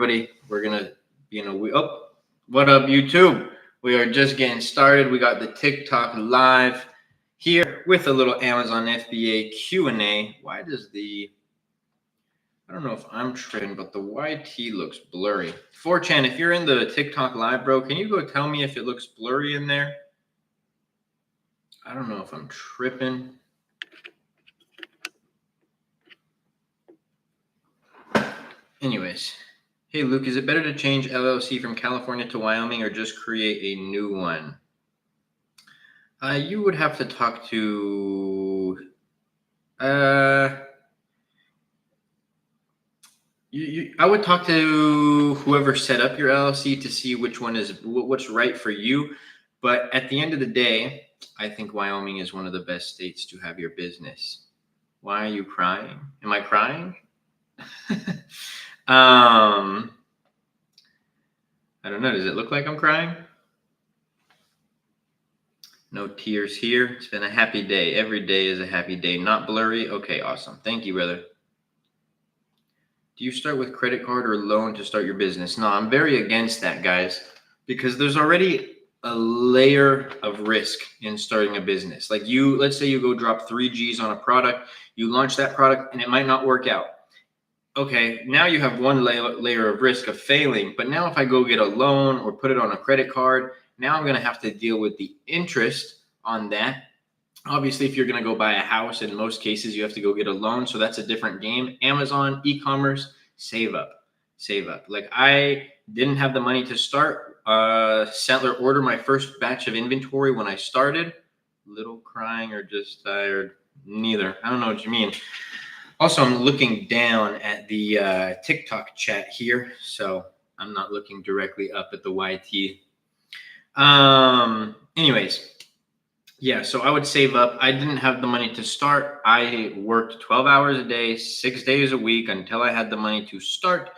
Everybody, we're gonna be in a week. Oh, what up, YouTube? We are just getting started. We got the TikTok live here with a little Amazon FBA Q&A. Why does I don't know if I'm tripping, but the YT looks blurry. 4chan, if you're in the TikTok live, bro, can you go tell me if it looks blurry in there? I don't know if I'm tripping. Anyways. Hey, Luke, is it better to change LLC from California to Wyoming or just create a new one? You would have to talk to... I would talk to whoever set up your LLC to see which one is what's right for you. But at the end of the day, I think Wyoming is one of the best states to have your business. Why are you crying? Am I crying? I don't know. Does it look like I'm crying? No tears here. It's been a happy day. Every day is a happy day. Not blurry. Okay, awesome. Thank you, brother. Do you start with credit card or loan to start your business? No, I'm very against that, guys, because there's already a layer of risk in starting a business. Like let's say you go drop 3 G's on a product, you launch that product and it might not work out. Okay, now you have one layer of risk of failing, but now if I go get a loan or put it on a credit card, now I'm going to have to deal with the interest on that. Obviously, if you're going to go buy a house, in most cases, you have to go get a loan. So that's a different game. Amazon, e-commerce, save up. Like I didn't have the money to start. Settler order my first batch of inventory when I started. Little crying or just tired? Neither. I don't know what you mean. Also, I'm looking down at the TikTok chat here, so I'm not looking directly up at the YT. Anyways, yeah, so I would save up. I didn't have the money to start. I worked 12 hours a day, 6 days a week until I had the money to start.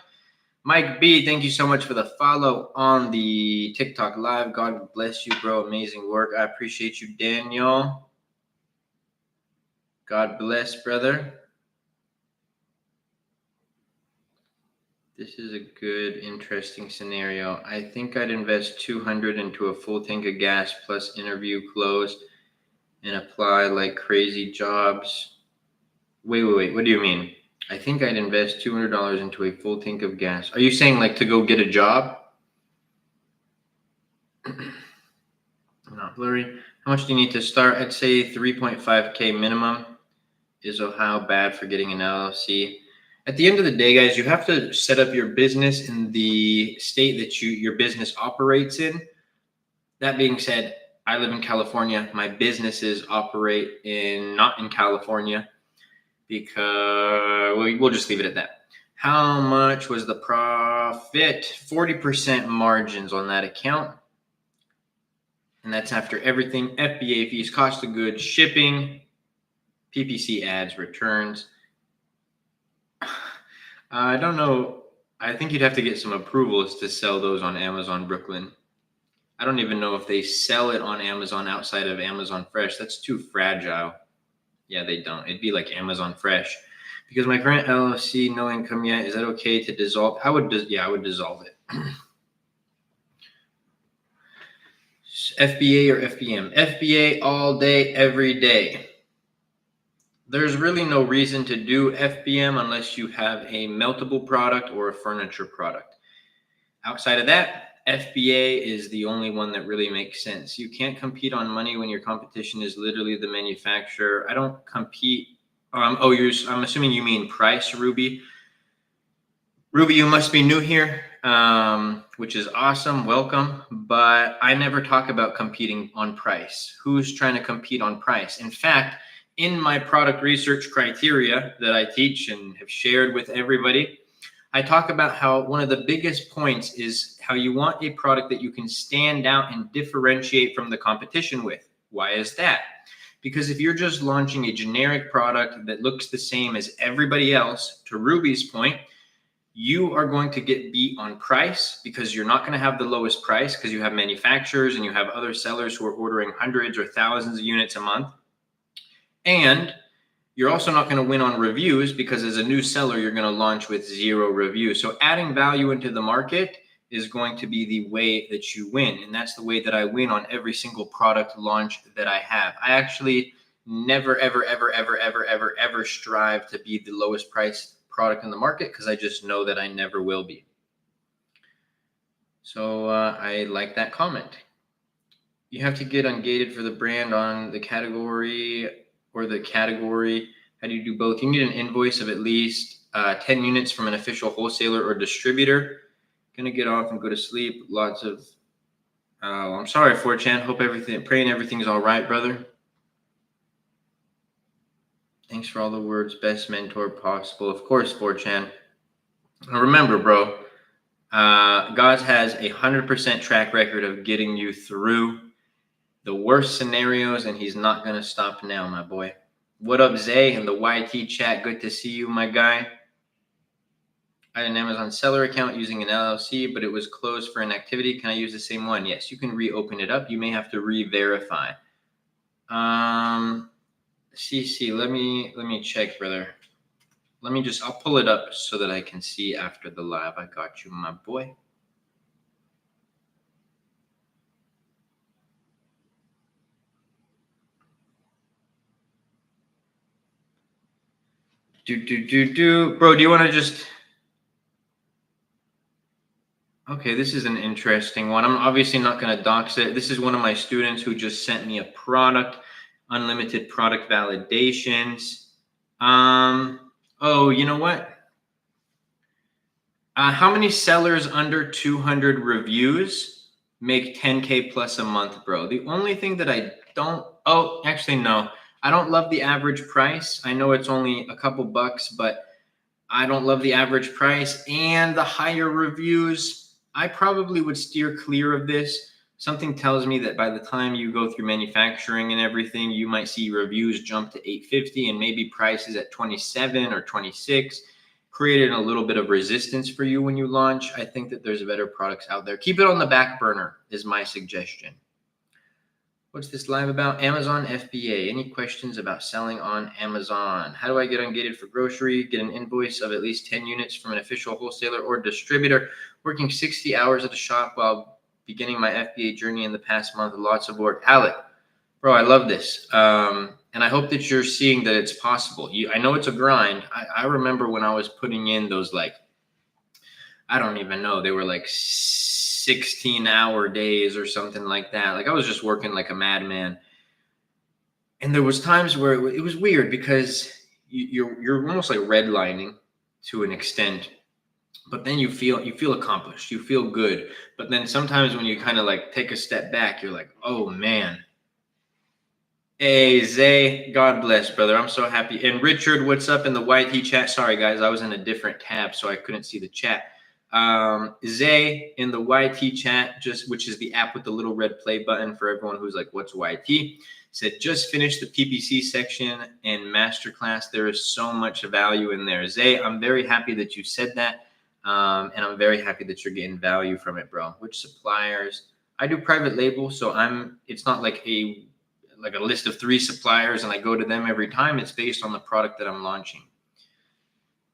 Mike B, thank you so much for the follow on the TikTok live. God bless you, bro. Amazing work. I appreciate you, Daniel. God bless, brother. This is a good, interesting scenario. I think I'd invest $200 into a full tank of gas plus interview close and apply like crazy jobs. Wait. What do you mean? I think I'd invest $200 into a full tank of gas. Are you saying like to go get a job? Not blurry. How much do you need to start? I'd say 3.5K minimum. Is Ohio bad for getting an LLC? At the end of the day, guys, you have to set up your business in the state that your business operates in. That being said, I live in California. My businesses operate not in California because we'll just leave it at that. How much was the profit? 40% margins on that account. And that's after everything. FBA fees, cost of goods, shipping, PPC ads, returns. I don't know. I think you'd have to get some approvals to sell those on Amazon Brooklyn. I don't even know if they sell it on Amazon outside of Amazon Fresh. That's too fragile. Yeah, they don't. It'd be like Amazon Fresh. Because my current LLC, no income yet. Is that okay to dissolve? I would dissolve it. FBA or FBM? FBA all day, every day. There's really no reason to do FBM unless you have a meltable product or a furniture product. Outside of that, FBA is the only one that really makes sense. You can't compete on money when your competition is literally the manufacturer. I don't compete. I'm assuming you mean price, Ruby. Ruby, you must be new here, which is awesome. Welcome. But I never talk about competing on price. Who's trying to compete on price? In fact, in my product research criteria that I teach and have shared with everybody, I talk about how one of the biggest points is how you want a product that you can stand out and differentiate from the competition with. Why is that? Because if you're just launching a generic product that looks the same as everybody else, to Ruby's point, you are going to get beat on price because you're not going to have the lowest price because you have manufacturers and you have other sellers who are ordering hundreds or thousands of units a month. And You're also not going to win on reviews because as a new seller, you're going to launch with 0 reviews. So adding value into the market is going to be the way that you win. And that's the way that I win on every single product launch that I have. I actually never, ever strive to be the lowest price product in the market because I just know that I never will be. So I like that comment. You have to get ungated for the brand on the category or the category. How do you do both? You need an invoice of at least 10 units from an official wholesaler or distributor. Gonna get off and go to sleep. Lots of, I'm sorry, 4chan. Praying everything's all right, brother. Thanks for all the words. Best mentor possible. Of course, 4chan. Now remember, bro, God has 100% track record of getting you through the worst scenarios, and he's not going to stop now, my boy. What up, Zay, in the YT chat? Good to see you, my guy. I had an Amazon seller account using an LLC, but it was closed for inactivity. Can I use the same one? Yes, you can reopen it up. You may have to re-verify. CC, let me check, brother. I'll pull it up so that I can see after the live. I got you, my boy. Bro, do you want to just... Okay, this is an interesting one. I'm obviously not going to dox it. This is one of my students who just sent me a product, unlimited product validations. Oh, you know what? How many sellers under 200 reviews make 10K plus a month, bro? The only thing that I don't... Oh, actually, no. I don't love the average price. I know it's only a couple bucks, but I don't love the average price and the higher reviews. I probably would steer clear of this. Something tells me that by the time you go through manufacturing and everything, you might see reviews jump to 850 and maybe prices at 27 or 26, creating a little bit of resistance for you when you launch. I think that there's better products out there. Keep it on the back burner is my suggestion. What's this live about? Amazon FBA. Any questions about selling on Amazon? How do I get ungated for grocery? Get an invoice of at least 10 units from an official wholesaler or distributor. Working 60 hours at a shop while beginning my FBA journey in the past month. Lots of work. Alec, bro, I love this. And I hope that you're seeing that it's possible. I know it's a grind. I remember when I was putting in those, like, I don't even know. They were like 16-hour days or something like that. Like I was just working like a madman. And there was times where it was weird because you're almost like redlining to an extent, but then you feel accomplished, you feel good. But then sometimes when you kind of like take a step back, you're like, oh man. Hey, Zay, God bless, brother. I'm so happy. And Richard, what's up in the YT chat? Sorry, guys, I was in a different tab, so I couldn't see the chat. Zay in the YT chat, which is the app with the little red play button for everyone who's like, what's YT? Said, just finished the PPC section and Masterclass. There is so much value in there. Zay, I'm very happy that you said that. And I'm very happy that you're getting value from it, bro. Which suppliers? I do private label, so it's not like a list of 3 suppliers and I go to them every time. It's based on the product that I'm launching.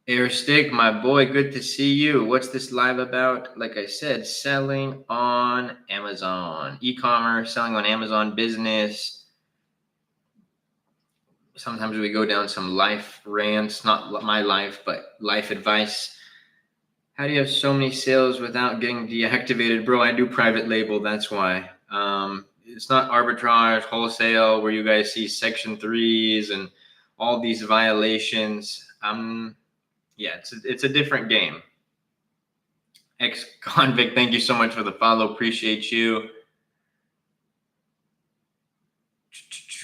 Air Stick, my boy, good to see you. What's this live about? Like I said, selling on Amazon, e-commerce, selling on Amazon business. Sometimes we go down some life rants, not my life, but life advice. How do you have so many sales without getting deactivated? Bro, I do private label. That's why. It's not arbitrage, wholesale, where you guys see section 3s and all these violations. Yeah, it's a different game. Ex-convict, thank you so much for the follow. Appreciate you.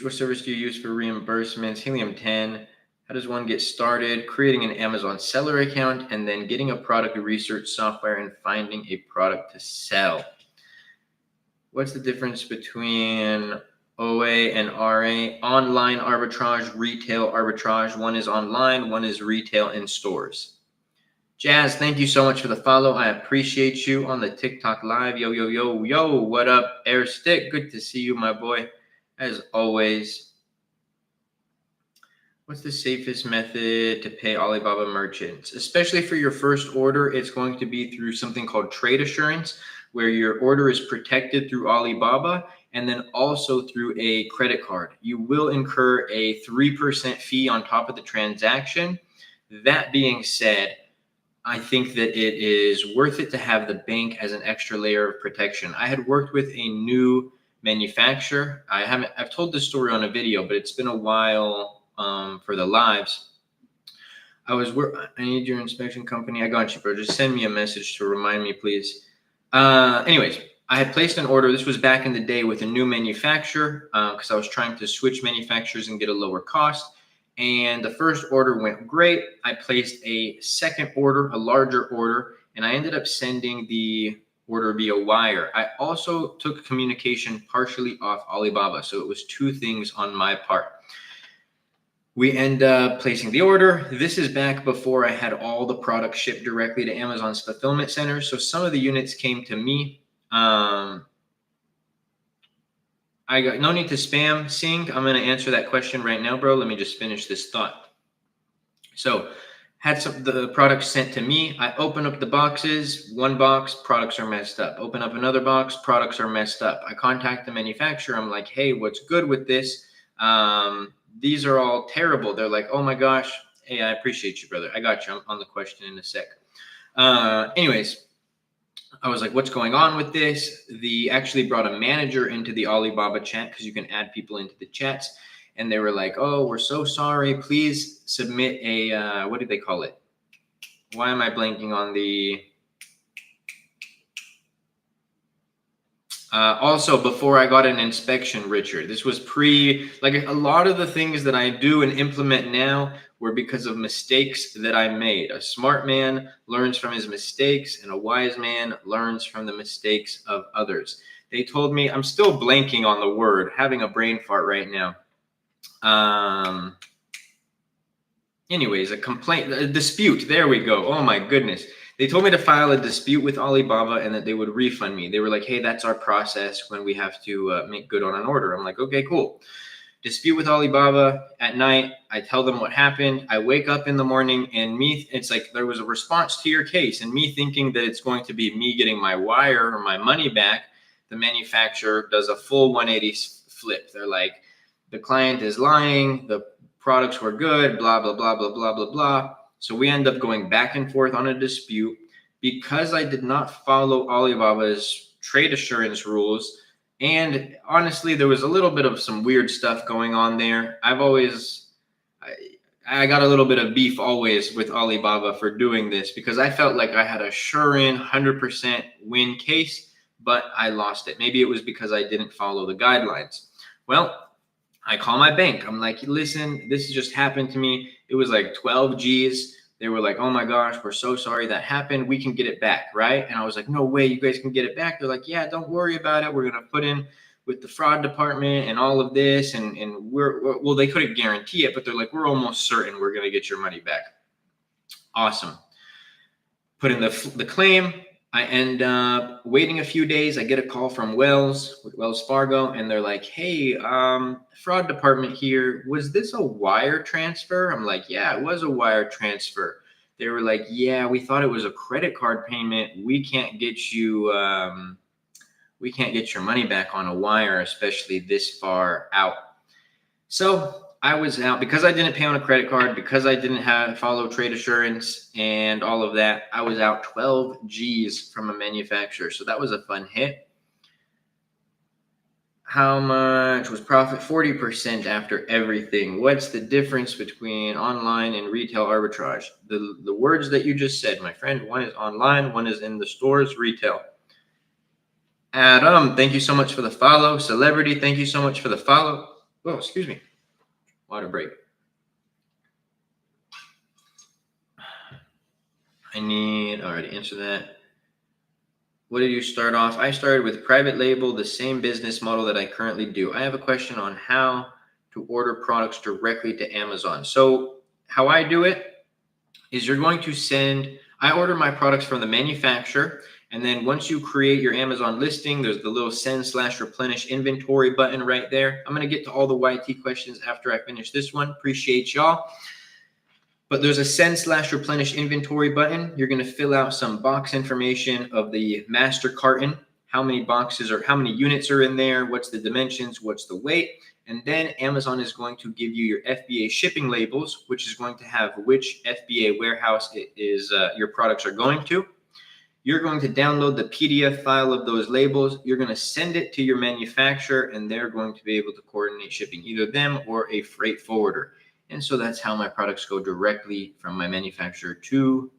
What service do you use for reimbursements? Helium 10. How does one get started? Creating an Amazon seller account and then getting a product research software and finding a product to sell. What's the difference between OA and RA? Online arbitrage, retail arbitrage. One is online, one is retail in stores. Jazz, thank you so much for the follow. I appreciate you on the TikTok live. Yo, yo, yo, yo. What up, Air Stick? Good to see you, my boy. As always. What's the safest method to pay Alibaba merchants? Especially for your first order, it's going to be through something called trade assurance, where your order is protected through Alibaba and then also through a credit card. You will incur a 3% fee on top of the transaction. That being said, I think that it is worth it to have the bank as an extra layer of protection. I had worked with a new manufacturer. I've told this story on a video, but it's been a while for the lives. I need your inspection company. I got you, bro. Just send me a message to remind me, please. Anyways, I had placed an order. This was back in the day with a new manufacturer because I was trying to switch manufacturers and get a lower cost. And the first order went great. I placed a second order, a larger order, and I ended up sending the order via wire. I also took communication partially off Alibaba. So it was two things on my part. We end up placing the order. This is back before I had all the products shipped directly to Amazon's fulfillment center. So some of the units came to me. I got no need to spam sync. I'm going to answer that question right now, bro. Let me just finish this thought. So had the products sent to me. I open up the boxes. One box, products are messed up. Open up another box, products are messed up. I contact the manufacturer. I'm like, hey, what's good with this? These are all terrible. They're like, oh my gosh. Hey, I appreciate you, brother. I got you. I'm on the question in a sec. Anyways, I was like, what's going on with this? They actually brought a manager into the Alibaba chat because you can add people into the chats. And they were like, oh, we're so sorry. Please submit a, what did they call it? Why am I blanking on the... also, before I got an inspection, Richard, this was like a lot of the things that I do and implement now were because of mistakes that I made. A smart man learns from his mistakes and a wise man learns from the mistakes of others. They told me, I'm still blanking on the word, having a brain fart right now. Anyways, a complaint, a dispute. There we go. Oh my goodness. They told me to file a dispute with Alibaba and that they would refund me. They were like, hey, that's our process when we have to make good on an order. I'm like, okay, cool. Dispute with Alibaba at night. I tell them what happened. I wake up in the morning and it's like there was a response to your case and me thinking that it's going to be me getting my wire or my money back. The manufacturer does a full 180 flip. They're like, the client is lying. The products were good, blah, blah, blah, blah, blah, blah, blah. So we end up going back and forth on a dispute because I did not follow Alibaba's trade assurance rules. And honestly, there was a little bit of some weird stuff going on there. I got a little bit of beef always with Alibaba for doing this because I felt like I had a sure-in 100% win case, but I lost it. Maybe it was because I didn't follow the guidelines. Well, I call my bank. I'm like, listen, this just happened to me. It was like 12 G's. They were like, oh my gosh, we're so sorry that happened. We can get it back, right? And I was like, no way, you guys can get it back. They're like, yeah, don't worry about it. We're going to put in with the fraud department and all of this. And well, they couldn't guarantee it, but they're like, we're almost certain we're going to get your money back. Awesome. Put in the claim. I end up waiting a few days. I get a call from Wells Fargo, and they're like, hey, fraud department here. Was this a wire transfer? I'm like, yeah, it was a wire transfer. They were like, yeah, we thought it was a credit card payment. We can't get you your money back on a wire, especially this far out. So I was out because I didn't pay on a credit card, because I didn't follow trade assurance and all of that. I was out 12 G's from a manufacturer. So that was a fun hit. How much was profit? 40% after everything. What's the difference between online and retail arbitrage? The words that you just said, my friend. One is online, one is in the stores, retail. Adam, thank you so much for the follow. Celebrity, thank you so much for the follow. Oh, excuse me. Water break. I already answered that. What did you start off? I started with private label, the same business model that I currently do. I have a question on how to order products directly to Amazon. So how I do it is you're going to I order my products from the manufacturer, And then once you create your Amazon listing, there's the little send/replenish inventory button right there. I'm going to get to all the YT questions after I finish this one. Appreciate y'all. But there's a send/replenish inventory button. You're going to fill out some box information of the master carton, how many boxes or how many units are in there, what's the dimensions, what's the weight. And then Amazon is going to give you your FBA shipping labels, which is going to have which FBA warehouse it is your products are going to. You're going to download the PDF file of those labels. You're going to send it to your manufacturer, and they're going to be able to coordinate shipping, either them or a freight forwarder. And so that's how my products go directly from my manufacturer to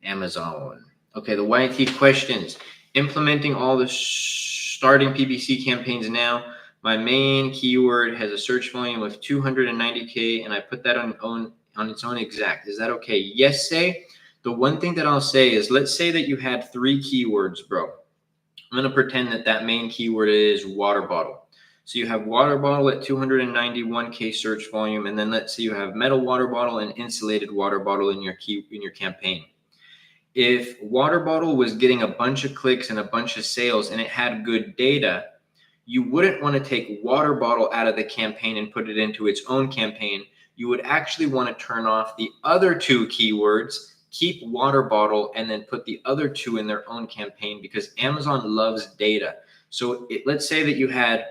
Amazon. Okay, the YT questions. Implementing all the starting PPC campaigns now. My main keyword has a search volume of 290K, and I put that on its own exact. Is that okay? Yes, say. The one thing that I'll say is, let's say that you had 3 keywords, bro. I'm going to pretend that that main keyword is water bottle. So you have water bottle at 291K search volume, and then let's say you have metal water bottle and insulated water bottle in your campaign. If water bottle was getting a bunch of clicks and a bunch of sales and it had good data, you wouldn't want to take water bottle out of the campaign and put it into its own campaign. You would actually want to turn off the other 2 keywords, keep water bottle, and then put the other 2 in their own campaign, because Amazon loves data. So let's say you had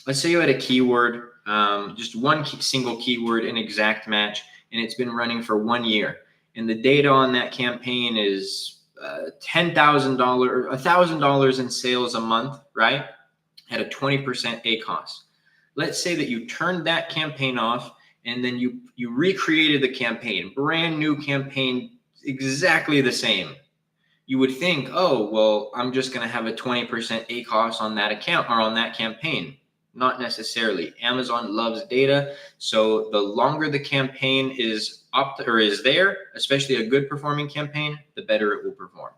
a keyword, just one single keyword, an exact match, and it's been running for 1 year. And the data on that campaign is $10,000 or $1,000 in sales a month, right? At a 20% ACoS. Let's say that you turned that campaign off, and then you recreated the campaign, brand new campaign, exactly the same. You would think, oh, well, I'm just going to have a 20% ACoS on that account or on that campaign. Not necessarily. Amazon loves data. So the longer the campaign is there, especially a good performing campaign, the better it will perform.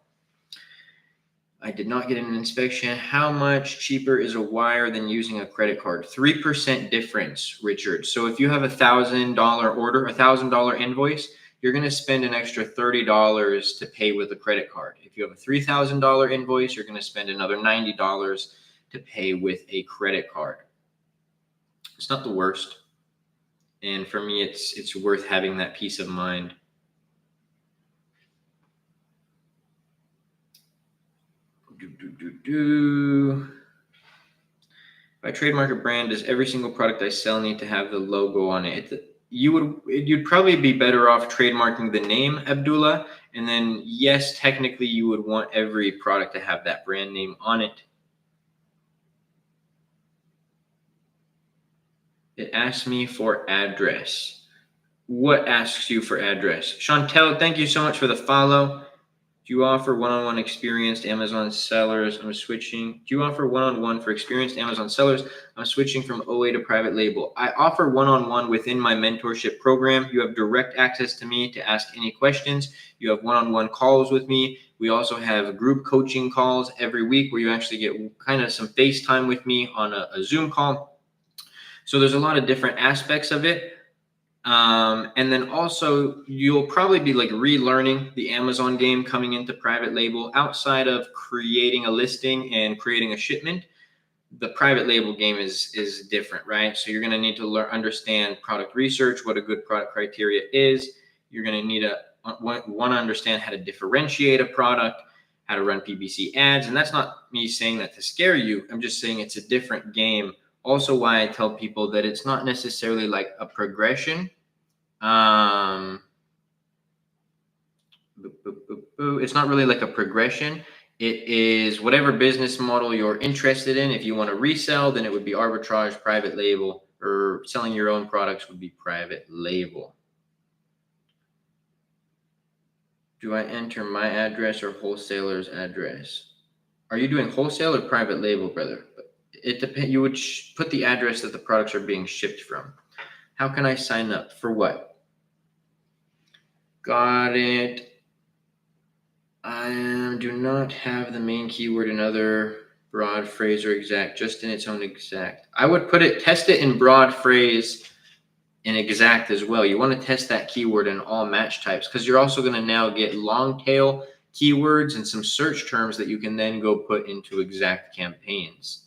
I did not get an inspection. How much cheaper is a wire than using a credit card? 3% difference, Richard. So if you have $1,000 order, $1,000 invoice, you're going to spend an extra $30 to pay with a credit card. If you have a $3,000 invoice, you're going to spend another $90 to pay with a credit card. It's not the worst. And for me, it's worth having that peace of mind. If I trademark a brand, does every single product I sell need to have the logo on it? You'd probably be better off trademarking the name Abdullah, and then yes, technically you would want every product to have that brand name on it. It asks me for address. What asks you for address? Chantel, thank you so much for the follow. Do you offer one-on-one experienced Amazon sellers? Do you offer one-on-one for experienced Amazon sellers? I'm switching from OA to private label. I offer one-on-one within my mentorship program. You have direct access to me to ask any questions. You have one-on-one calls with me. We also have group coaching calls every week where you actually get kind of some FaceTime with me on a Zoom call. So there's a lot of different aspects of it. And then also you'll probably be like relearning the Amazon game coming into private label. Outside of creating a listing and creating a shipment, the private label game is different, right? So you're going to need to understand product research, what a good product criteria is. You're going to need to want to understand how to differentiate a product, how to run PPC ads. And that's not me saying that to scare you. I'm just saying it's a different game. Also, why I tell people that it's not necessarily like a progression. It's not really like a progression. It is whatever business model you're interested in. If you want to resell, then it would be arbitrage, private label, or selling your own products would be private label. Do I enter my address or wholesaler's address? Are you doing wholesale or private label, brother? It depends. You would put the address that the products are being shipped from. How can I sign up? For what? Got it. I do not have the main keyword in other broad phrase or exact, just in its own exact. I would test it in broad phrase and exact as well. You want to test that keyword in all match types, because you're also going to now get long tail keywords and some search terms that you can then go put into exact campaigns.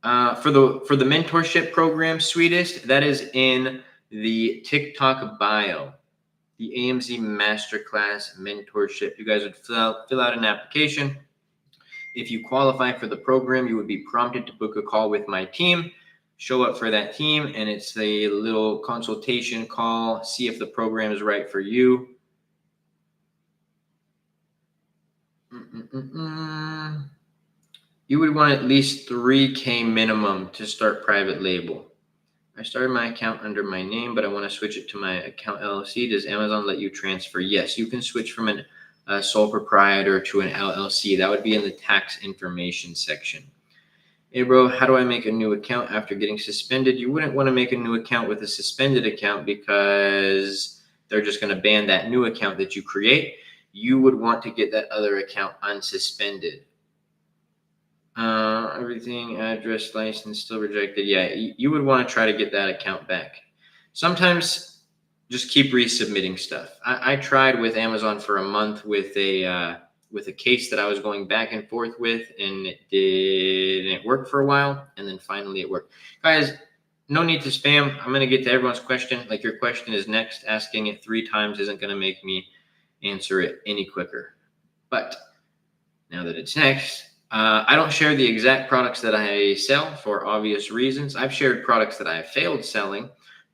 For the mentorship program, sweetest, that is in the TikTok bio. The AMZ Masterclass mentorship. You guys would fill out an application. If you qualify for the program, you would be prompted to book a call with my team. Show up for that team, and it's a little consultation call. See if the program is right for you. You would want at least 3K minimum to start private label. I started my account under my name, but I want to switch it to my account LLC. Does Amazon let you transfer? Yes, you can switch from a sole proprietor to an LLC. That would be in the tax information section. Hey, bro, how do I make a new account after getting suspended? You wouldn't want to make a new account with a suspended account because they're just going to ban that new account that you create. You would want to get that other account unsuspended. Everything, address, license, still rejected. Yeah, you would want to try to get that account back. Sometimes just keep resubmitting stuff. I tried with Amazon for a month with a case that I was going back and forth with, and it didn't work for a while, and then finally it worked. Guys, no need to spam. I'm going to get to everyone's question. Like, your question is next. Asking it 3 times isn't going to make me answer it any quicker. But now that it's next, I don't share the exact products that I sell for obvious reasons. I've shared products that I have failed selling,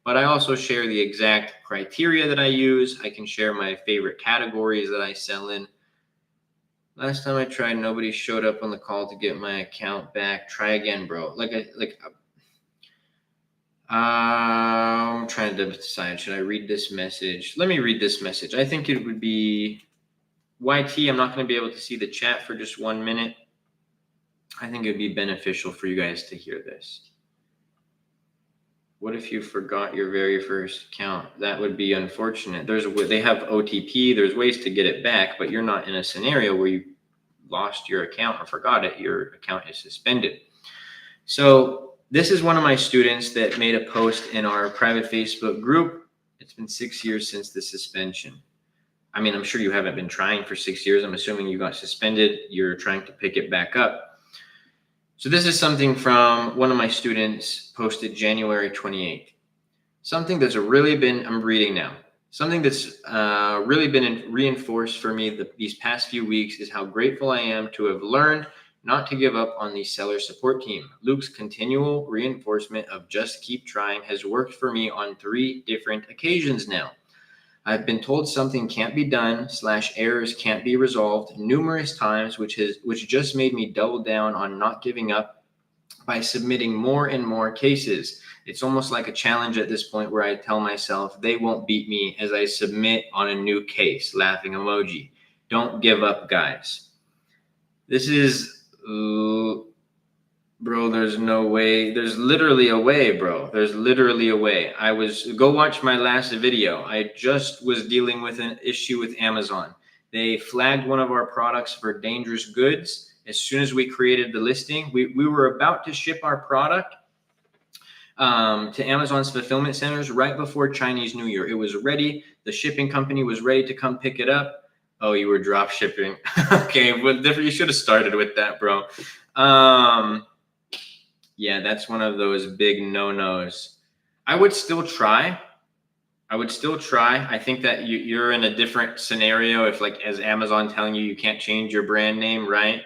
but I also share the exact criteria that I use. I can share my favorite categories that I sell in. Last time I tried, nobody showed up on the call to get my account back. Try again, bro. I'm trying to decide, should I read this message? Let me read this message. I think it would be YT. I'm not going to be able to see the chat for just 1 minute. I think it would be beneficial for you guys to hear this. What if you forgot your very first account? That would be unfortunate. They have OTP. There's ways to get it back, but you're not in a scenario where you lost your account or forgot it. Your account is suspended. So this is one of my students that made a post in our private Facebook group. It's been 6 years since the suspension. I mean, I'm sure you haven't been trying for 6 years. I'm assuming you got suspended. You're trying to pick it back up. So this is something from one of my students posted January 28th. Something that's really been, I'm reading now, something that's really been reinforced for me these past few weeks is how grateful I am to have learned not to give up on the seller support team. Luke's continual reinforcement of just keep trying has worked for me on 3 different occasions now. I've been told something can't be done / errors can't be resolved numerous times, which just made me double down on not giving up by submitting more and more cases. It's almost like a challenge at this point where I tell myself they won't beat me as I submit on a new case. Laughing emoji. Don't give up, guys. This is... Bro, there's no way. There's literally a way, bro. There's literally a way. Go watch my last video. I just was dealing with an issue with Amazon. They flagged one of our products for dangerous goods. As soon as we created the listing, we were about to ship our product to Amazon's fulfillment centers right before Chinese New Year. It was ready. The shipping company was ready to come pick it up. Oh, you were drop shipping. Okay, well, you should have started with that, bro. Yeah, that's one of those big no-nos. I would still try. I think that you're in a different scenario if, like, as Amazon telling you can't change your brand name, right?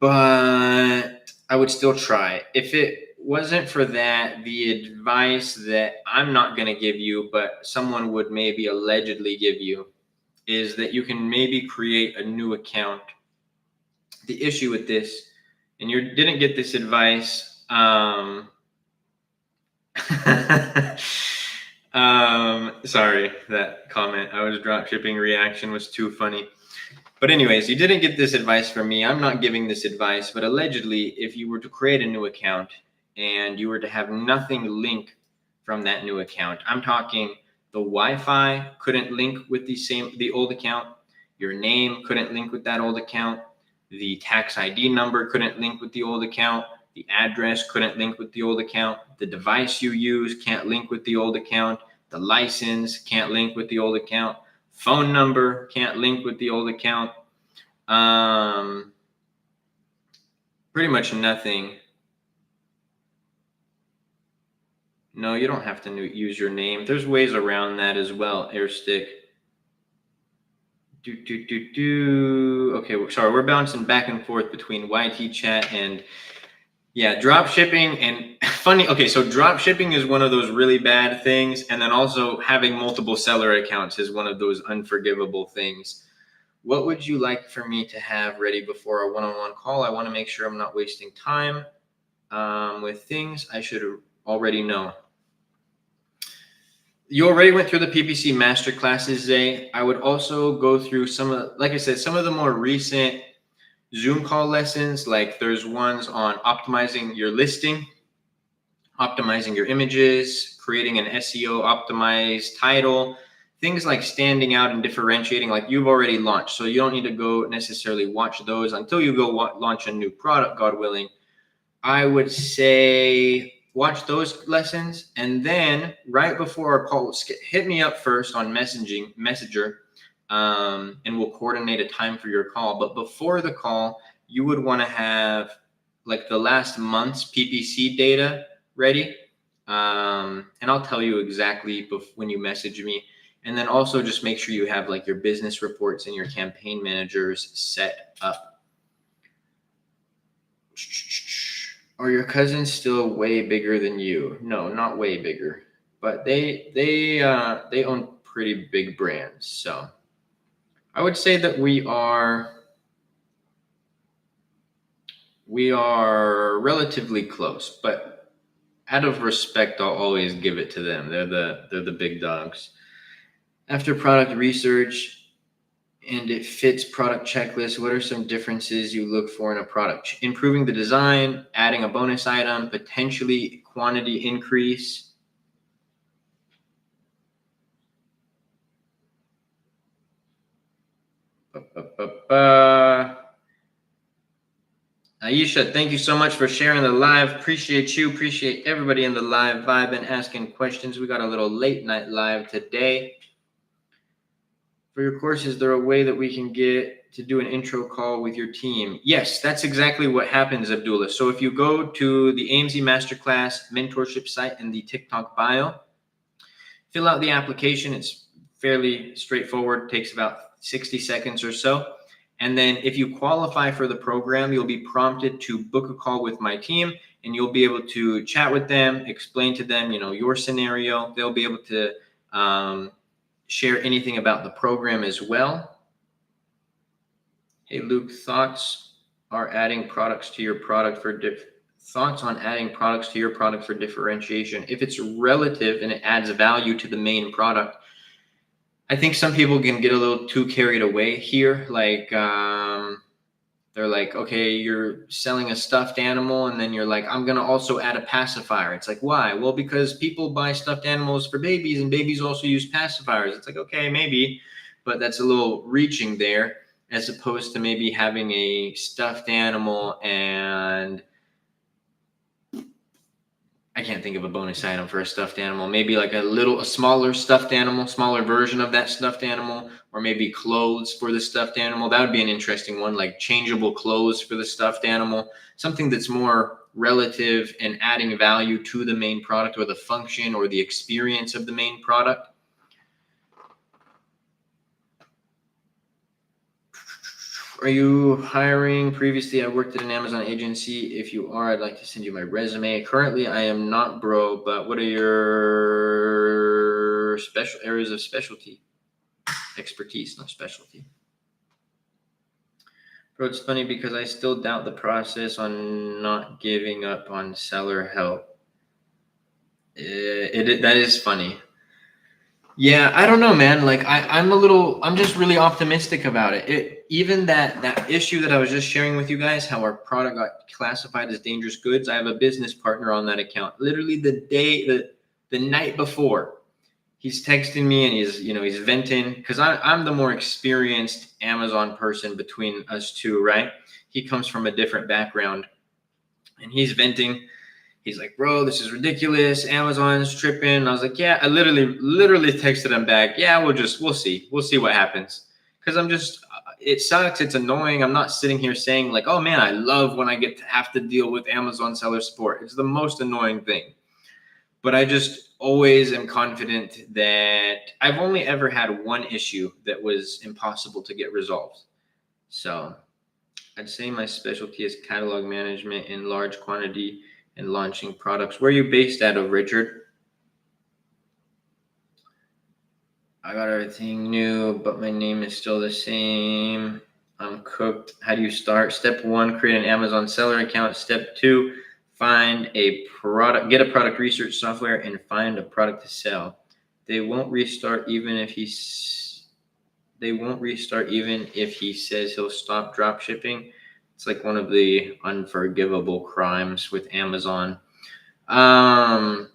But I would still try. If it wasn't for that, the advice that I'm not going to give you, but someone would maybe allegedly give you, is that you can maybe create a new account. The issue with this, and you didn't get this advice, sorry, that comment, I was drop shipping reaction was too funny. But anyways, you didn't get this advice from me. I'm not giving this advice, but allegedly, if you were to create a new account and you were to have nothing link from that new account, I'm talking the Wi-Fi couldn't link with the old account, your name couldn't link with that old account, the tax ID number couldn't link with the old account, the address couldn't link with the old account, the device you use can't link with the old account, the license can't link with the old account, phone number, can't link with the old account. Pretty much nothing. No, you don't have to use your name. There's ways around that as well. Airstick. Okay, sorry, we're bouncing back and forth between YT chat and drop shipping. And funny, okay, so drop shipping is one of those really bad things, and then also having multiple seller accounts is one of those unforgivable things. What would you like for me to have ready before our one-on-one call? I want to make sure I'm not wasting time with things I should already know. You already went through the PPC Masterclasses, Zay. I would also go through some of, like I said, some of the more recent Zoom call lessons. Like there's ones on optimizing your listing, optimizing your images, creating an SEO optimized title, things like standing out and differentiating, like you've already launched. So you don't need to go necessarily watch those until you go launch a new product, God willing. I would say watch those lessons, and then right before our call, hit me up first on Messenger, and we'll coordinate a time for your call. But before the call, you would want to have like the last month's PPC data ready, and I'll tell you exactly when you message me. And then also just make sure you have like your business reports and your campaign managers set up. Are your cousins still way bigger than you? No, not way bigger, but they own pretty big brands. So I would say that we are relatively close, but out of respect, I'll always give it to them. They're the big dogs. After product research and it fits product checklist, what are some differences you look for in a product? Improving the design, adding a bonus item, potentially quantity increase. Aisha, thank you so much for sharing the live. Appreciate you. Appreciate everybody in the live vibe and asking questions. We got a little late night live today. For your course, is there a way that we can get to do an intro call with your team? Yes, that's exactly what happens, Abdullah. So if you go to the AMZ Masterclass mentorship site in the TikTok bio, fill out the application. It's fairly straightforward, takes about 60 seconds or so. And then if you qualify for the program, you'll be prompted to book a call with my team, and you'll be able to chat with them, explain to them, your scenario. They'll be able to share anything about the program as well. Hey, Luke, thoughts on adding products to your product for differentiation? If it's relative and it adds value to the main product, I think some people can get a little too carried away here. Like, they're like, okay, you're selling a stuffed animal, and then you're like, I'm going to also add a pacifier. It's like, why? Well, because people buy stuffed animals for babies, and babies also use pacifiers. It's like, okay, maybe, but that's a little reaching there, as opposed to maybe having a stuffed animal and I can't think of a bonus item for a stuffed animal. Maybe like a smaller stuffed animal, smaller version of that stuffed animal, or maybe clothes for the stuffed animal. That would be an interesting one, like changeable clothes for the stuffed animal, something that's more relative and adding value to the main product or the function or the experience of the main product. Are you hiring? Previously, I worked at an Amazon agency. If you are, I'd like to send you my resume. Currently, I am not, bro, but what are your special areas of specialty? Expertise, not specialty. Bro, it's funny because I still doubt the process on not giving up on seller help. That is funny. Yeah, I don't know, man. Like I'm just really optimistic about it. Even that issue that I was just sharing with you guys, how our product got classified as dangerous goods. I have a business partner on that account. Literally the night before, he's texting me and he's venting, because I'm the more experienced Amazon person between us two, right? He comes from a different background, and he's venting. He's like, bro, this is ridiculous. Amazon's tripping. I was like, yeah, I literally texted him back. Yeah, we'll see. We'll see what happens. Because it sucks. It's annoying. I'm not sitting here saying like, oh man, I love when I get to have to deal with Amazon seller support. It's the most annoying thing. But I just always am confident that I've only ever had one issue that was impossible to get resolved. So I'd say my specialty is catalog management in large quantity and launching products. Where are you based out of, Richard? I got everything new, but my name is still the same. I'm cooked. How do you start? Step 1, create an Amazon seller account. Step 2, find a product, get a product research software and find a product to sell. They won't restart even if he says he'll stop drop shipping. It's like one of the unforgivable crimes with Amazon. And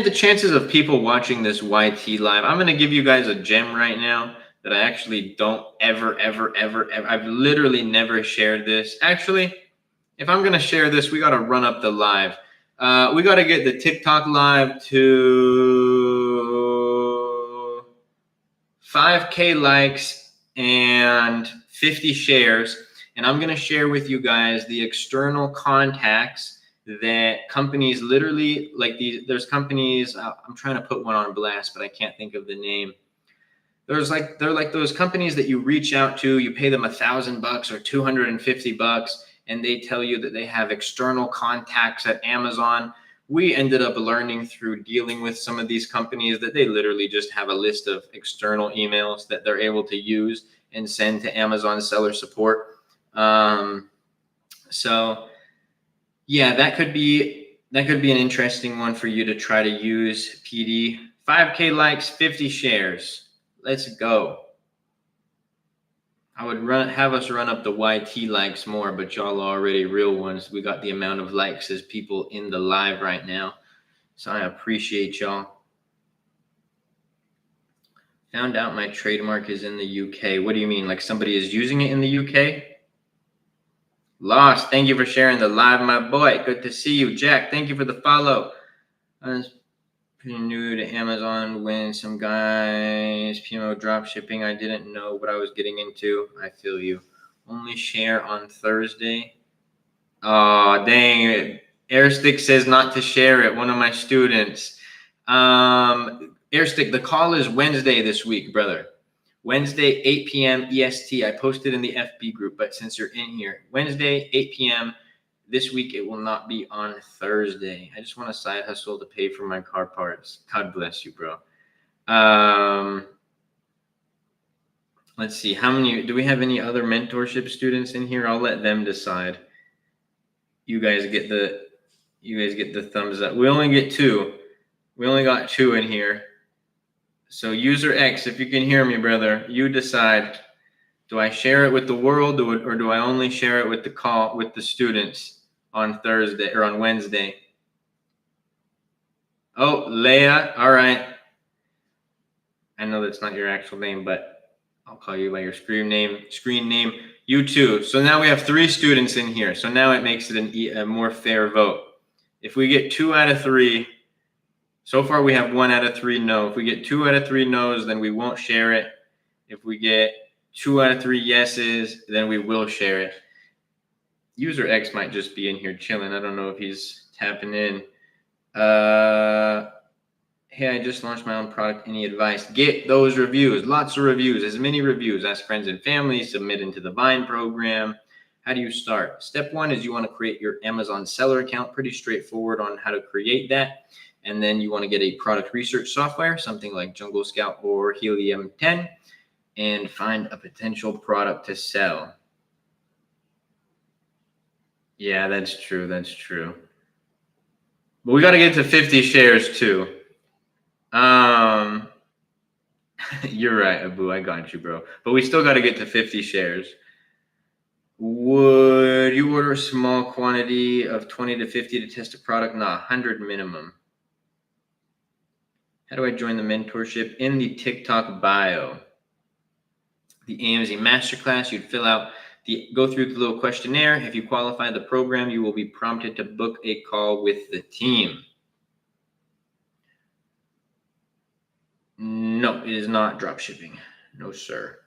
the chances of people watching this YT live, I'm going to give you guys a gem right now that I actually don't ever, I've literally never shared this. Actually, if I'm going to share this, we got to run up the live. We got to get the TikTok live to 5K likes and 50 shares. And I'm going to share with you guys the external contacts that companies literally like these. There's companies, I'm trying to put one on blast, but I can't think of the name. They're like those companies that you reach out to, you pay them $1,000 or $250, and they tell you that they have external contacts at Amazon. We ended up learning through dealing with some of these companies that they literally just have a list of external emails that they're able to use and send to Amazon seller support. So yeah, that could be an interesting one for you to try to use, PD. 5K likes, 50 shares. Let's go. I would have us run up the YT likes more, but y'all are already real ones. We got the amount of likes as people in the live right now. So I appreciate y'all. Found out my trademark is in the UK. What do you mean? Like somebody is using it in the UK? Lost, thank you for sharing the live, my boy. Good to see you. Jack, thank you for the follow. I was pretty new to Amazon when some guys PMO drop shipping. I didn't know what I was getting into. I feel you. Only share on Thursday. Oh, dang. Airstick says not to share it. One of my students. Airstick, the call is Wednesday this week, brother. Wednesday, 8 p.m. EST. I posted in the FB group, but since you're in here, Wednesday, 8 p.m. this week, it will not be on Thursday. I just want a side hustle to pay for my car parts. God bless you, bro. Let's see. Do we have any other mentorship students in here? I'll let them decide. You guys get the thumbs up. We only get 2. We only got 2 in here. So user X, if you can hear me, brother, you decide. Do I share it with the world or do I only share it with the students on Thursday or on Wednesday? Oh, Leia. All right. I know that's not your actual name, but I'll call you by your screen name. You too. So now we have 3 students in here. So now it makes it a more fair vote. If we get 2 out of 3, so far we have 1 out of 3 no. If we get 2 out of 3 no's, then we won't share it. If we get 2 out of 3 yeses, then we will share it. User X might just be in here chilling. I don't know if he's tapping in. Hey, I just launched my own product. Any advice? Get those reviews. Lots of reviews. As many reviews. Ask friends and family. Submit into the Vine program. How do you start? Step 1 is you want to create your Amazon seller account. Pretty straightforward on how to create that. And then you want to get a product research software, something like Jungle Scout or Helium 10, and find a potential product to sell. Yeah, that's true. That's true. But we got to get to 50 shares too. You're right, Abu. I got you, bro. But we still got to get to 50 shares. Would you order a small quantity of 20 to 50 to test a product? No, 100 minimum. How do I join the mentorship? In the TikTok bio. The AMZ Masterclass, you'd fill out Go through the little questionnaire. If you qualify the program, you will be prompted to book a call with the team. No, it is not drop shipping. No, sir.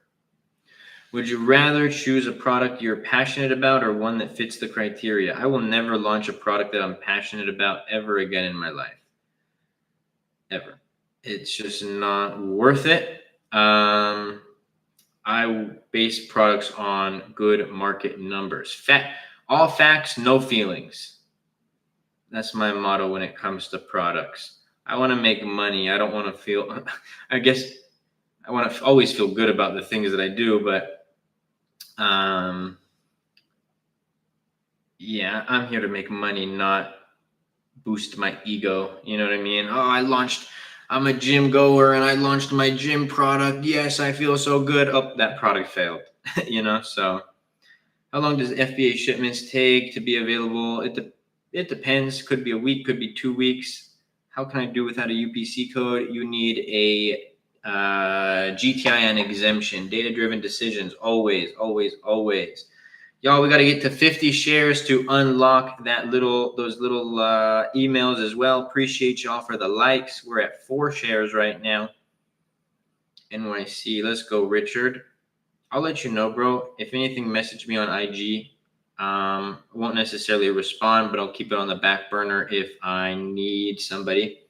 Would you rather choose a product you're passionate about or one that fits the criteria? I will never launch a product that I'm passionate about ever again in my life. Ever. It's just not worth it. I base products on good market numbers. All facts, no feelings. That's my motto when it comes to products. I want to make money. I don't want to feel, I guess I want to always feel good about the things that I do, but yeah, I'm here to make money, not boost my ego. You know what I mean? Oh, I'm a gym goer and I launched my gym product. Yes, I feel so good. Oh, that product failed. So how long does FBA shipments take to be available? It depends. Could be a week, could be 2 weeks. How can I do without a UPC code? You need a GTIN exemption, data-driven decisions, always. Y'all, we got to get to 50 shares to unlock those little emails as well. Appreciate y'all for the likes. We're at 4 shares right now. NYC, let's go, Richard. I'll let you know, bro. If anything, message me on IG. I won't necessarily respond, but I'll keep it on the back burner if I need somebody.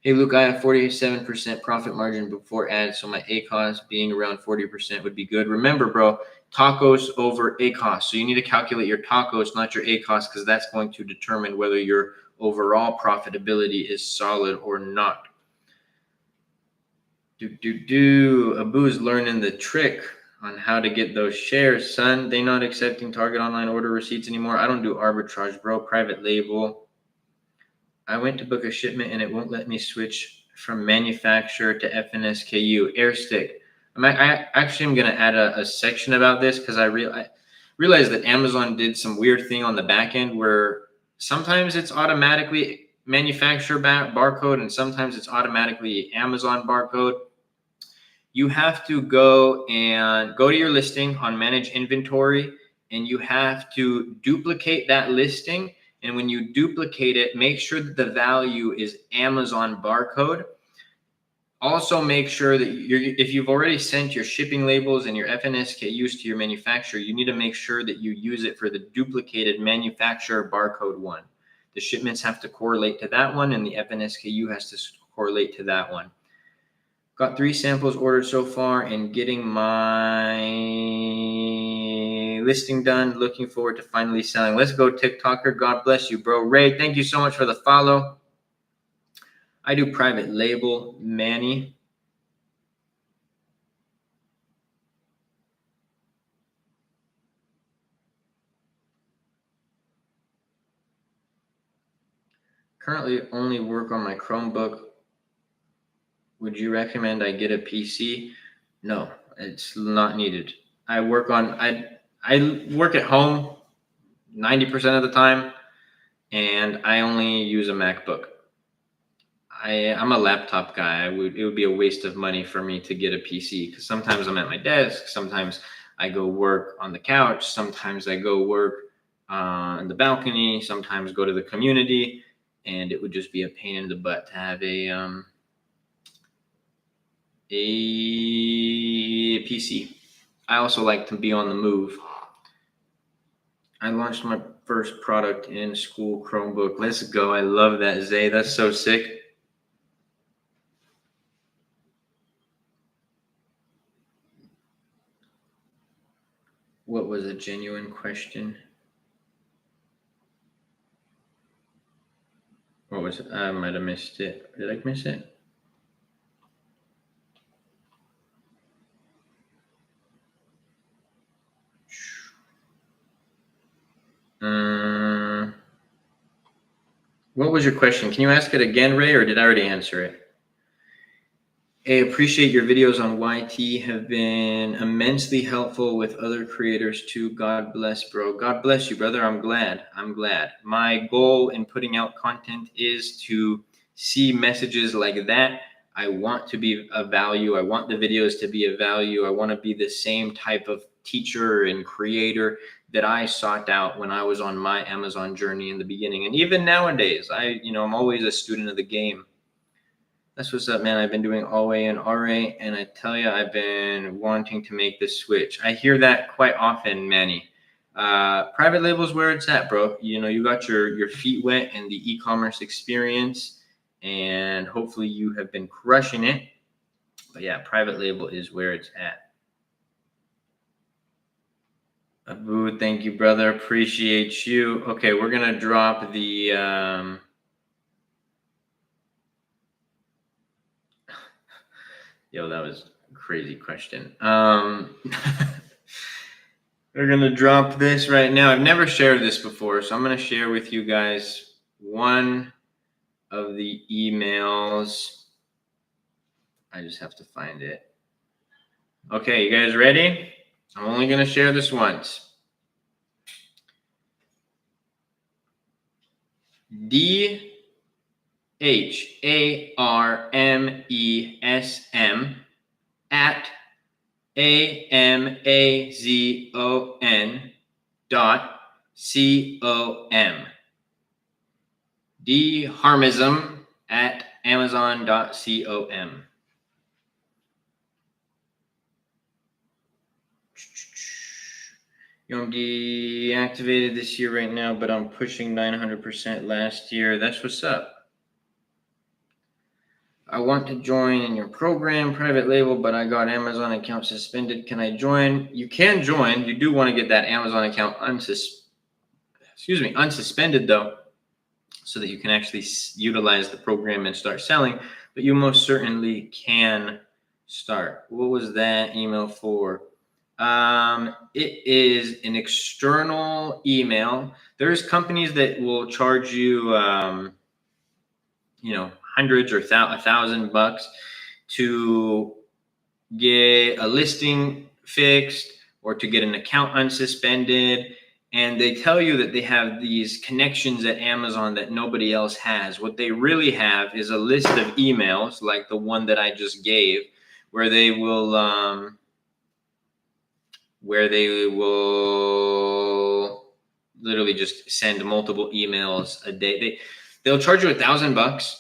Hey, Luke, I have 47% profit margin before ads, so my ACOS being around 40% would be good. Remember, bro, tacos over ACOS. So you need to calculate your tacos, not your ACOS, because that's going to determine whether your overall profitability is solid or not. Abu's learning the trick on how to get those shares, son. They not accepting Target online order receipts anymore. I don't do arbitrage, bro. Private label. I went to book a shipment and it won't let me switch from manufacturer to FNSKU. Airstick. I actually am going to add a section about this because I realized that Amazon did some weird thing on the back end where sometimes it's automatically manufacturer barcode and sometimes it's automatically Amazon barcode. You have to go to your listing on manage inventory and you have to duplicate that listing. And when you duplicate it, make sure that the value is Amazon barcode. Also make sure that if you've already sent your shipping labels and your FNSKUs to your manufacturer, you need to make sure that you use it for the duplicated manufacturer barcode one. The shipments have to correlate to that one and the FNSKU has to correlate to that one. Got 3 samples ordered so far and getting my listing done. Looking forward to finally selling. Let's go, TikToker. God bless you, bro. Ray, thank you so much for the follow. I do private label, Manny. Currently only work on my Chromebook. Would you recommend I get a PC? No, it's not needed. I work at home 90% of the time, and I only use a MacBook. I'm a laptop guy. It would be a waste of money for me to get a PC because sometimes I'm at my desk, sometimes I go work on the couch, sometimes I go work on the balcony, sometimes go to the community, and it would just be a pain in the butt to have a PC. I also like to be on the move. I launched my first product in school, Chromebook. Let's go. I love that, Zay. That's so sick. What was a genuine question? What was it? I might have missed it. Did I miss it? What was your question? Can you ask it again, Ray, or did I already answer it? I appreciate your videos on YT have been immensely helpful with other creators too. God bless, bro. God bless you, brother. I'm glad. My goal in putting out content is to see messages like that. I want to be of value. I want the videos to be of value. I want to be the same type of teacher and creator that I sought out when I was on my Amazon journey in the beginning. And even nowadays, I'm always a student of the game. That's what's up, man. I've been doing OA and RA, and I tell you, I've been wanting to make this switch. I hear that quite often, Manny. Private label is where it's at, bro. You got your feet wet in the e-commerce experience, and hopefully you have been crushing it. But yeah, private label is where it's at. Abu, thank you, brother. Appreciate you. Okay, we're gonna drop the Yo, that was a crazy question. We're going to drop this right now. I've never shared this before, so I'm going to share with you guys one of the emails. I just have to find it. Okay, you guys ready? I'm only going to share this once. DHARMESM at amazon.com. Dharmism at amazon.com. I'm deactivated this year right now, but I'm pushing 900% last year. That's what's up. I want to join in your program, private label, but I got Amazon account suspended. Can I join? You can join. You do want to get that Amazon account unsuspended though, so that you can actually utilize the program and start selling. But you most certainly can start. What was that email for? It is an external email. There's companies that will charge you, hundreds or $1,000 to get a listing fixed or to get an account unsuspended. And they tell you that they have these connections at Amazon that nobody else has. What they really have is a list of emails like the one that I just gave, where they will literally just send multiple emails a day. They'll charge you $1,000.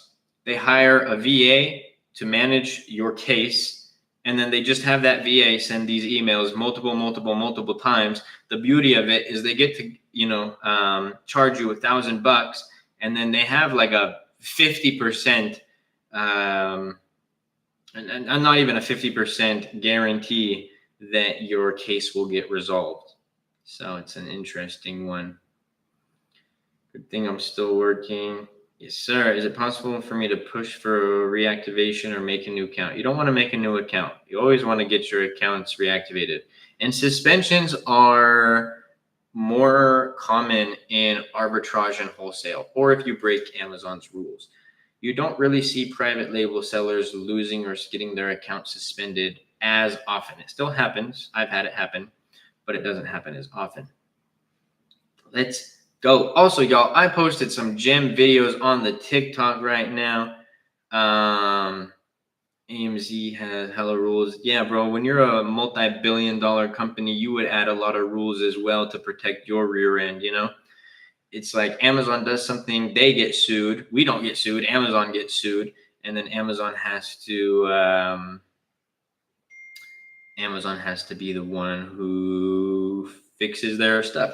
They hire a VA to manage your case, and then they just have that VA send these emails multiple times. The beauty of it is they get to charge you $1,000, and then they have like a 50% and not even a 50% guarantee that your case will get resolved. So it's an interesting one. Good thing I'm still working. Yes, sir. Is it possible for me to push for a reactivation or make a new account? You don't want to make a new account. You always want to get your accounts reactivated. And suspensions are more common in arbitrage and wholesale, or if you break Amazon's rules. You don't really see private label sellers losing or getting their account suspended as often. It still happens. I've had it happen, but it doesn't happen as often. Let's go. Also, y'all, I posted some gem videos on the TikTok right now. AMZ has hella rules. Yeah, bro, when you're a multi-billion-dollar company, you would add a lot of rules as well to protect your rear end, It's like Amazon does something, they get sued. We don't get sued. Amazon gets sued. And then Amazon has to be the one who fixes their stuff.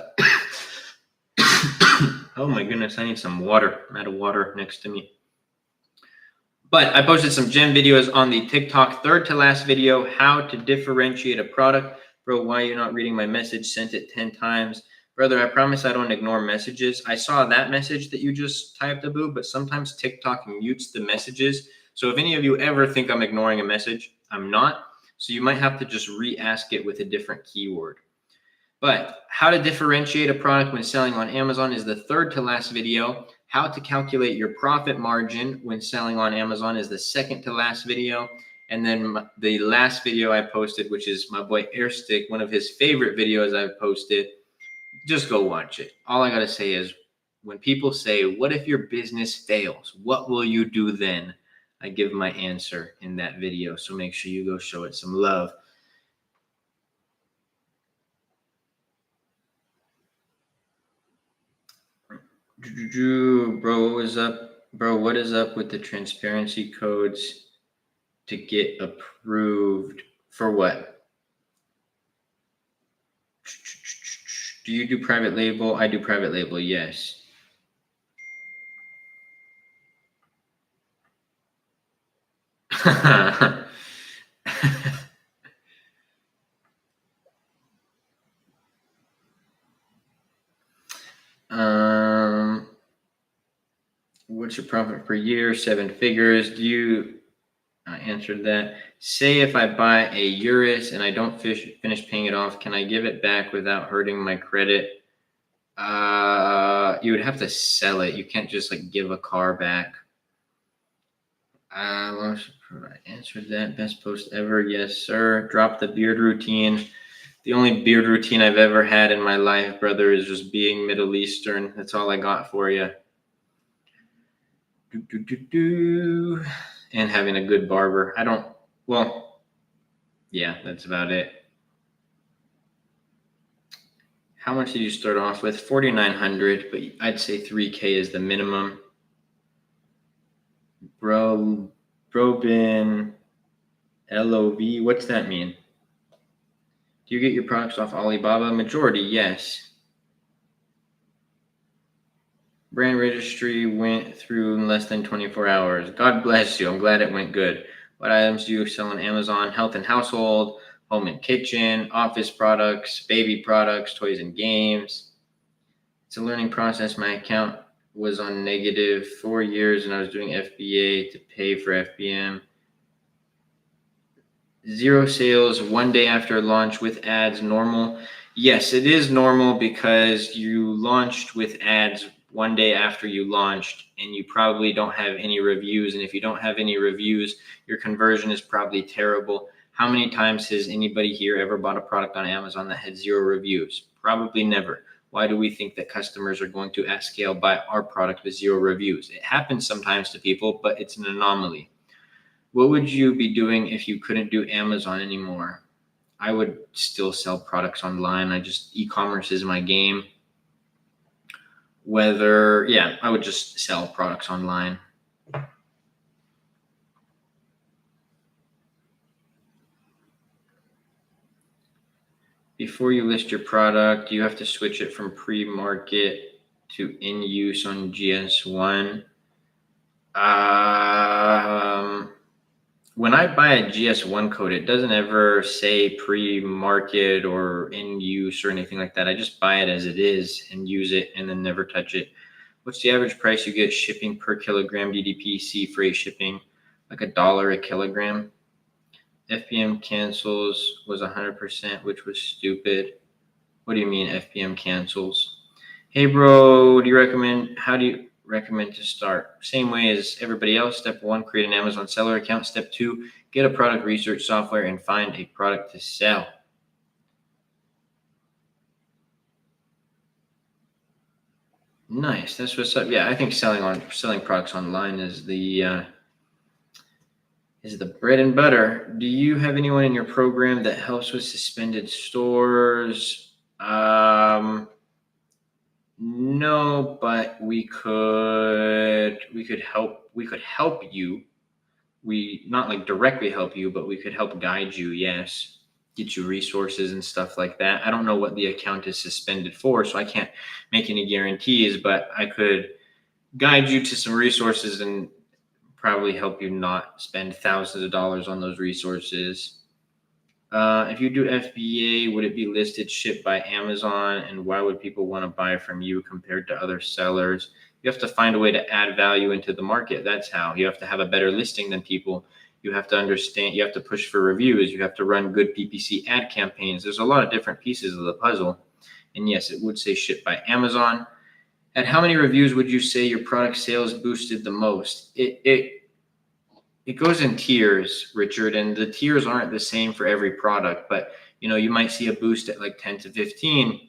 Oh my goodness, I need some water. I'm out of water next to me. But I posted some gem videos on the TikTok, third to last video, how to differentiate a product. Bro, why are you not reading my message? Sent it 10 times. Brother, I promise I don't ignore messages. I saw that message that you just typed, Abu, but sometimes TikTok mutes the messages. So if any of you ever think I'm ignoring a message, I'm not. So you might have to just re-ask it with a different keyword. But how to differentiate a product when selling on Amazon is the third to last video. How to calculate your profit margin when selling on Amazon is the second to last video. And then the last video I posted, which is my boy Airstick, one of his favorite videos I've posted, just go watch it. All I got to say is when people say, what if your business fails? What will you do then? I give my answer in that video. So make sure you go show it some love. Bro, what was up? Bro, what is up with the transparency codes to get approved for what? Do you do private label? I do private label, yes. What's your profit per year? 7 figures. I answered that. Say if I buy a Urus and I don't finish paying it off, can I give it back without hurting my credit? You would have to sell it. You can't just like give a car back. I answered that. Best post ever. Yes, sir. Drop the beard routine. The only beard routine I've ever had in my life, brother, is just being Middle Eastern. That's all I got for you. And having a good barber. Yeah, that's about it. How much did you start off with? 4,900, but I'd say 3K is the minimum. Bro, bin LOV, what's that mean? Do you get your products off Alibaba? Majority, yes. Brand registry went through in less than 24 hours. God bless you. I'm glad it went good. What items do you sell on Amazon? Health and household, home and kitchen, office products, baby products, toys and games. It's a learning process. My account was on negative 4 years and I was doing FBA to pay for FBM. 0 sales 1 day after launch with ads, normal? Yes, it is normal because you launched with ads 1 day after you launched and you probably don't have any reviews. And if you don't have any reviews, your conversion is probably terrible. How many times has anybody here ever bought a product on Amazon that had 0 reviews? Probably never. Why do we think that customers are going to at scale buy our product with 0 reviews? It happens sometimes to people, but it's an anomaly. What would you be doing if you couldn't do Amazon anymore? I would still sell products online. E-commerce is my game. I would just sell products online. Before you list your product, you have to switch it from pre-market to in-use on GS1. When I buy a GS1 code, it doesn't ever say pre-market or in use or anything like that. I just buy it as it is and use it and then never touch it. What's the average price you get shipping per kilogram DDP, sea freight shipping? Like $1 a kilogram. FBM cancels was 100%, which was stupid. What do you mean FBM cancels? Hey bro, how do you recommend to start? Same way as everybody else. Step 1, create an Amazon seller account. Step 2, get a product research software and find a product to sell. Nice. That's what's up. Yeah, I think selling products online is the bread and butter. Do you have anyone in your program that helps with suspended stores? No, but we could help you. We not like directly help you, but we could help guide you. Yes, get you resources and stuff like that. I don't know what the account is suspended for, so I can't make any guarantees, but I could guide you to some resources and probably help you not spend thousands of dollars on those resources. If you do FBA, would it be listed shipped by Amazon? And why would people want to buy from you compared to other sellers? You have to find a way to add value into the market. That's how. You have to have a better listing than people. You have to understand, you have to push for reviews. You have to run good PPC ad campaigns. There's a lot of different pieces of the puzzle. And yes, it would say shipped by Amazon. At how many reviews would you say your product sales boosted the most? It goes in tiers, Richard, and the tiers aren't the same for every product, but you might see a boost at like 10 to 15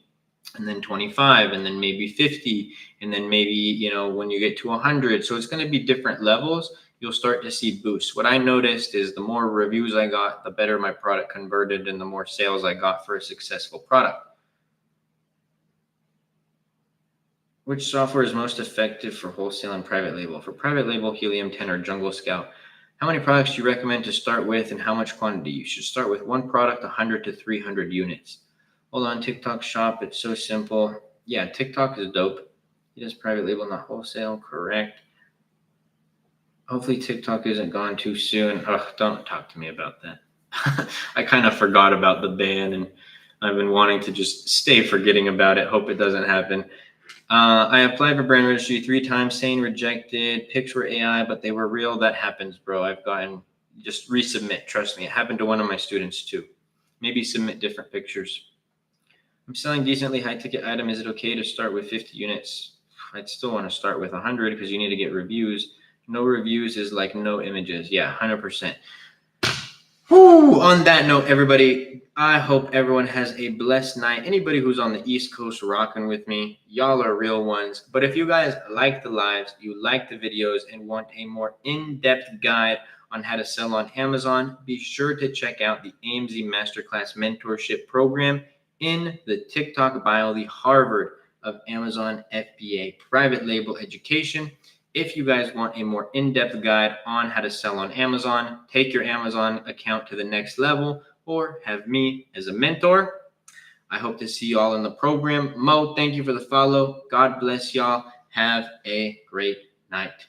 and then 25 and then maybe 50 and then maybe when you get to 100. So it's going to be different levels you'll start to see boosts. What I noticed is the more reviews I got, the better my product converted and the more sales I got for a successful product. Which software is most effective for wholesale and private label? For private label, Helium 10 or Jungle Scout. How many products do you recommend to start with and how much quantity? You should start with one product, 100 to 300 units. Hold on, TikTok shop, it's so simple. Yeah, TikTok is dope. He does private label, not wholesale, correct. Hopefully TikTok isn't gone too soon. Ugh, don't talk to me about that. I kind of forgot about the ban and I've been wanting to just stay forgetting about it. Hope it doesn't happen. I applied for brand registry 3 times, saying rejected. Pics were AI, but they were real. That happens, bro. I've gotten, just resubmit. Trust me. It happened to one of my students too. Maybe submit different pictures. I'm selling decently high ticket item. Is it okay to start with 50 units? I'd still want to start with 100 because you need to get reviews. No reviews is like no images. Yeah, 100%. Whew, on that note, everybody, I hope everyone has a blessed night. Anybody who's on the East Coast rocking with me, y'all are real ones. But if you guys like the lives, you like the videos, and want a more in-depth guide on how to sell on Amazon, be sure to check out the AMZ Masterclass Mentorship Program in the TikTok bio, the Harvard of Amazon FBA private label education. If you guys want a more in-depth guide on how to sell on Amazon, take your Amazon account to the next level, or have me as a mentor, I hope to see you all in the program. Mo, thank you for the follow. God bless y'all. Have a great night.